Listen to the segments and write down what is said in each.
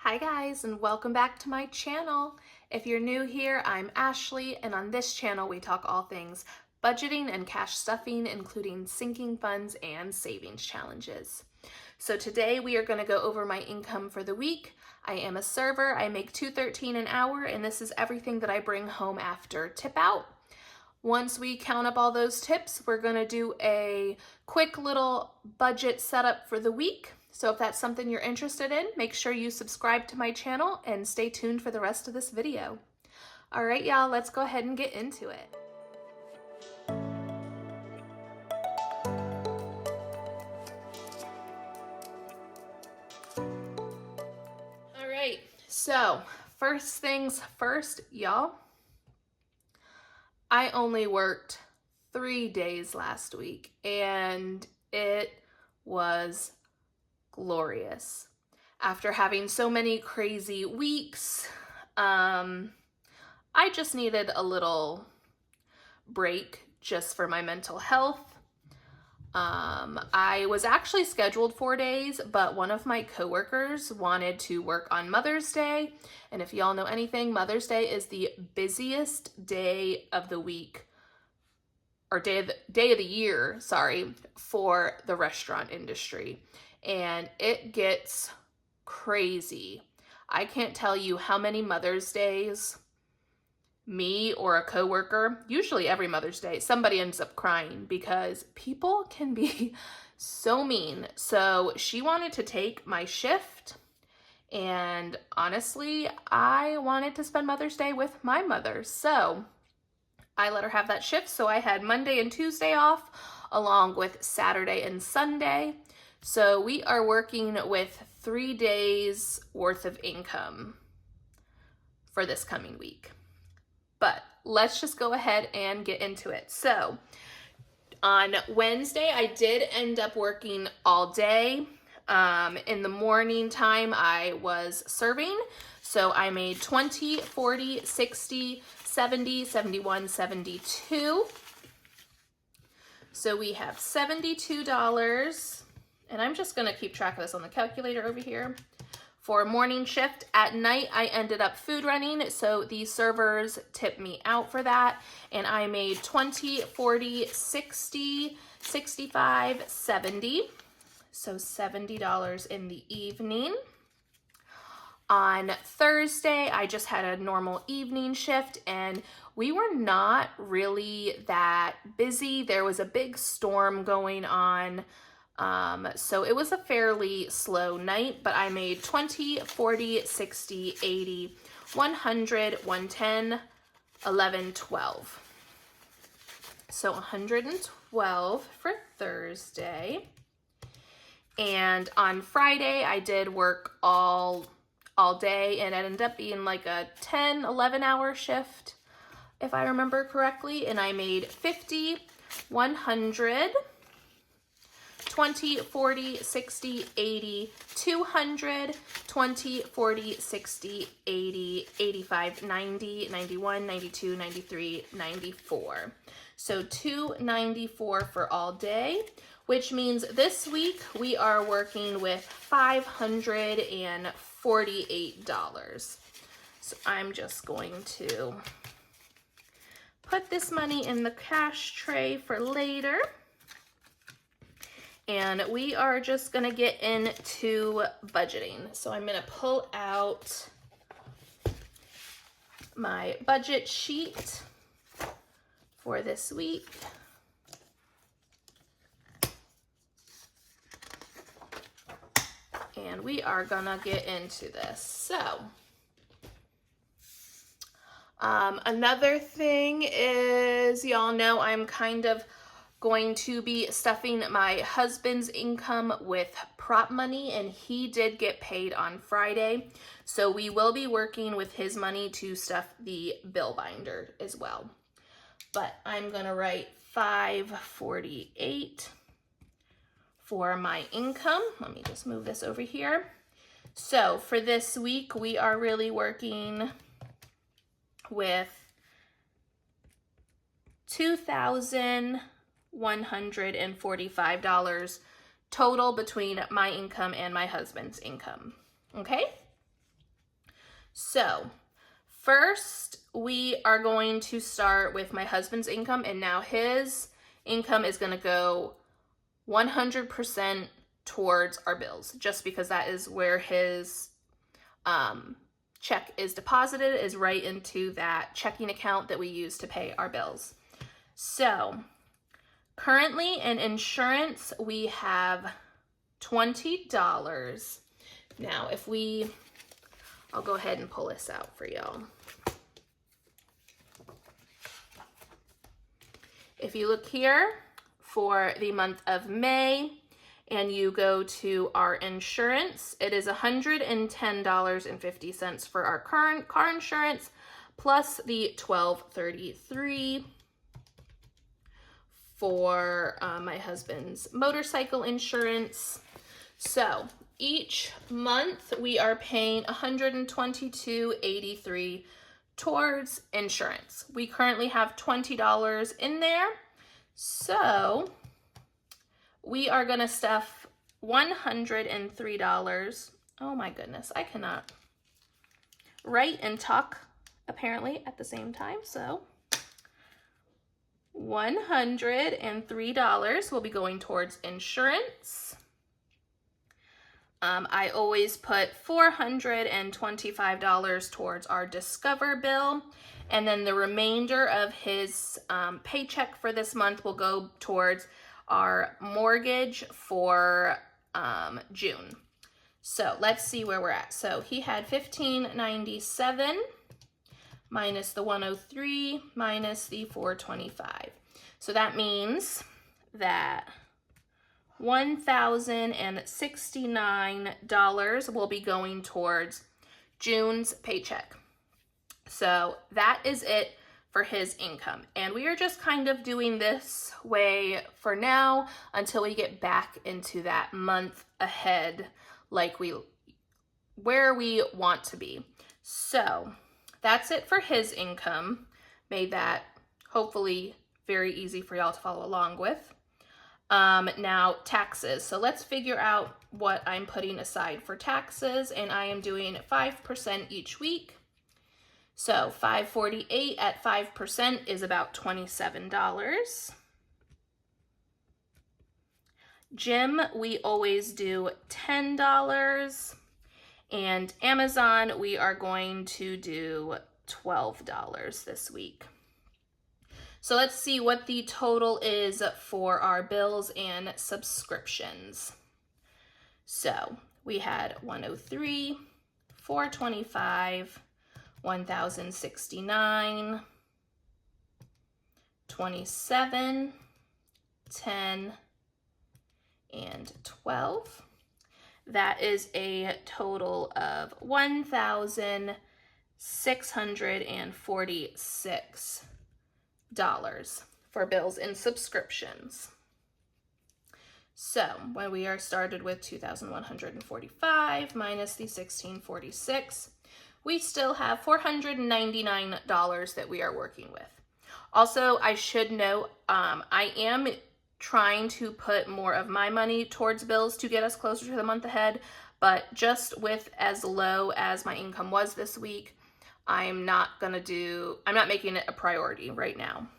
Hi guys, and welcome back to my channel. If you're new here, I'm Ashley, and on this channel we talk all things budgeting and cash stuffing, including sinking funds and savings challenges. So today we are going to go over my income for the week. I am a server. I make $2.13 an hour, and this is everything that I bring home after tip out. Once we count up all those tips, we're going to do a quick little budget setup for the week. So if that's something you're interested in, make sure you subscribe to my channel and stay tuned for the rest of this video. All right, y'all, let's go ahead and get into it. All right, so first things first, y'all. I only worked 3 days last week, and it was glorious. After having so many crazy weeks, I just needed a little break just for my mental health. I was actually scheduled 4 days, but one of my coworkers wanted to work on Mother's Day. And if y'all know anything, Mother's Day is the busiest day of the week, or day of the year, sorry, for the restaurant industry. And it gets crazy. I can't tell you how many Mother's Days me or a coworker, usually every Mother's Day, somebody ends up crying because people can be so mean. So she wanted to take my shift, and honestly, I wanted to spend Mother's Day with my mother. So I let her have that shift. So I had Monday and Tuesday off, along with Saturday and Sunday. So we are working with 3 days worth of income for this coming week. But let's just go ahead and get into it. So on Wednesday, I did end up working all day. In the morning time, I was serving. So I made 20, 40, 60, 70, 71, 72. So we have $72. And I'm just going to keep track of this on the calculator over here. For morning shift, at night, I ended up food running, so the servers tipped me out for that. And I made 20, 40, 60, 65, 70. So $70 in the evening. On Thursday, I just had a normal evening shift, and we were not really that busy. There was a big storm going on. So it was a fairly slow night, but I made 20, 40, 60, 80, 100, 110, 11, 12. So 112 for Thursday. And on Friday, I did work all day, and it ended up being like a 10, 11 hour shift, if I remember correctly. And I made 50, 100, 20, 40, 60, 80, 200, 20, 40, 60, 80, 85, 90, 91, 92, 93, 94. So $294 for all day, which means this week we are working with $548. So I'm just going to put this money in the cash tray for later. And we are just gonna get into budgeting. So I'm gonna pull out my budget sheet for this week. And we are gonna get into this. So, another thing is, y'all know I'm kind of going to be stuffing my husband's income with prop money, and he did get paid on Friday. So we will be working with his money to stuff the bill binder as well. But I'm gonna write $548 for my income. Let me just move this over here. So for this week, we are really working with $2,145 total between my income and my husband's income. Okay? So first, we are going to start with my husband's income, and now his income is going to go 100% towards our bills, just because that is where his check is deposited, is right into that checking account that we use to pay our bills. So currently in insurance, we have $20. Now, I'll go ahead and pull this out for y'all. If you look here for the month of May and you go to our insurance, it is $110.50 for our current car insurance, plus the $12.33 for my husband's motorcycle insurance. So each month we are paying $122.83 towards insurance. We currently have $20 in there, so we are gonna stuff $103. Oh my goodness, I cannot write and talk apparently at the same time, so $103 will be going towards insurance. I always put $425 towards our Discover bill, and then the remainder of his paycheck for this month will go towards our mortgage for June. So let's see where we're at. So he had $1,597 minus the $103 minus the $425. So that means that $1,069 will be going towards June's paycheck. So that is it for his income. And we are just kind of doing this way for now until we get back into that month ahead, like where we want to be. So that's it for his income. Made that hopefully very easy for y'all to follow along with. Now taxes. So let's figure out what I'm putting aside for taxes, and I am doing 5% each week. So $548 at 5% is about $27. Gym, we always do $10, and Amazon, we are going to do $12 this week. So let's see what the total is for our bills and subscriptions. So we had $103, $425, $1,069, $27, $10, and $12. That is a total of $1,646 for bills and subscriptions. So when we are started with 2,145 minus the 1,646, we still have $499 that we are working with. Also, I should note, I am trying to put more of my money towards bills to get us closer to the month ahead, but just with as low as my income was this week, I'm not making it a priority right now.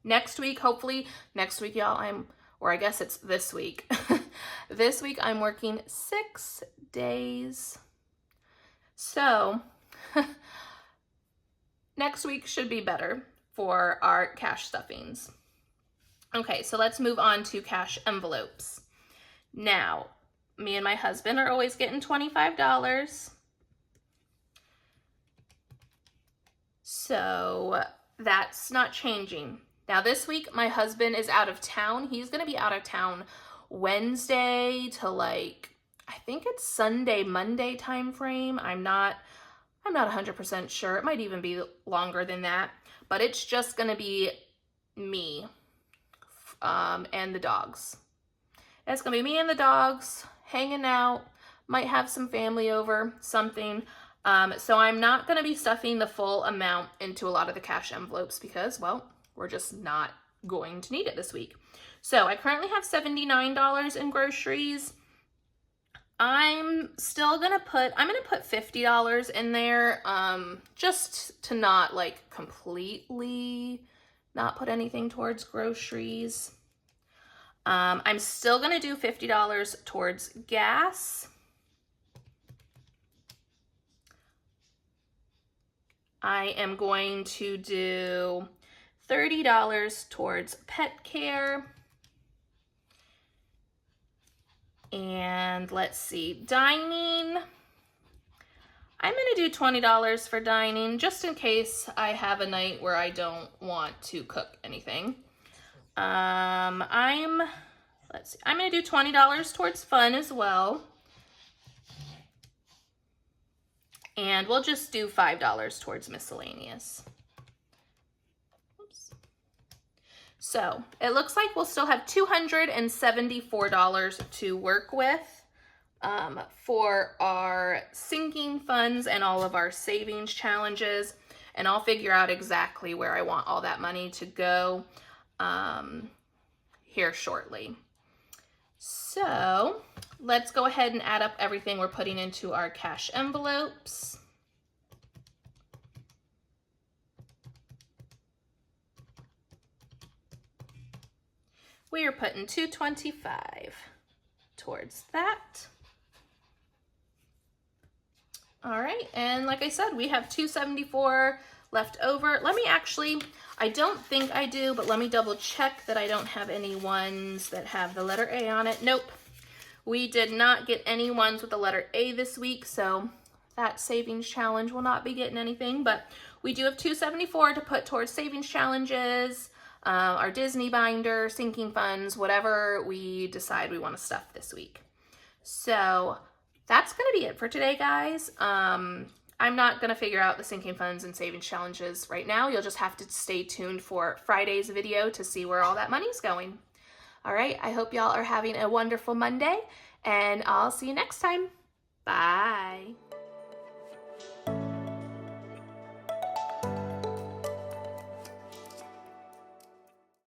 Next week, hopefully, y'all, or I guess it's this week. This week I'm working 6 days. So next week should be better for our cash stuffings. Okay, so let's move on to cash envelopes. Now, me and my husband are always getting $25. So that's not changing. Now this week, my husband is out of town. He's gonna be out of town Wednesday to I think it's Sunday, Monday time frame. I'm not 100% sure. It might even be longer than that, but it's just gonna be me and the dogs. It's gonna be me and the dogs hanging out, might have some family over, something. So I'm not gonna be stuffing the full amount into a lot of the cash envelopes because, well, we're just not going to need it this week. So I currently have $79 in groceries. I'm gonna put $50 in there, just to not like completely not put anything towards groceries. I'm still gonna do $50 towards gas. I am going to do $30 towards pet care. And let's see, dining. I'm gonna do $20 for dining, just in case I have a night where I don't want to cook anything. Let's see, I'm gonna do $20 towards fun as well. And we'll just do $5 towards miscellaneous. Oops. So it looks like we'll still have $274 to work with for our sinking funds and all of our savings challenges. And I'll figure out exactly where I want all that money to go here shortly. So let's go ahead and add up everything we're putting into our cash envelopes. We are putting $225 towards that. All right, and like I said, we have $274 left over. Let me actually, I don't think I do, but let me double check that I don't have any ones that have the letter A on it. Nope, we did not get any ones with the letter A this week, so that savings challenge will not be getting anything, but we do have $274 to put towards savings challenges, our Disney binder, sinking funds, whatever we decide we want to stuff this week. So that's going to be it for today, guys. I'm not going to figure out the sinking funds and savings challenges right now. You'll just have to stay tuned for Friday's video to see where all that money's going. All right, I hope y'all are having a wonderful Monday, and I'll see you next time. Bye.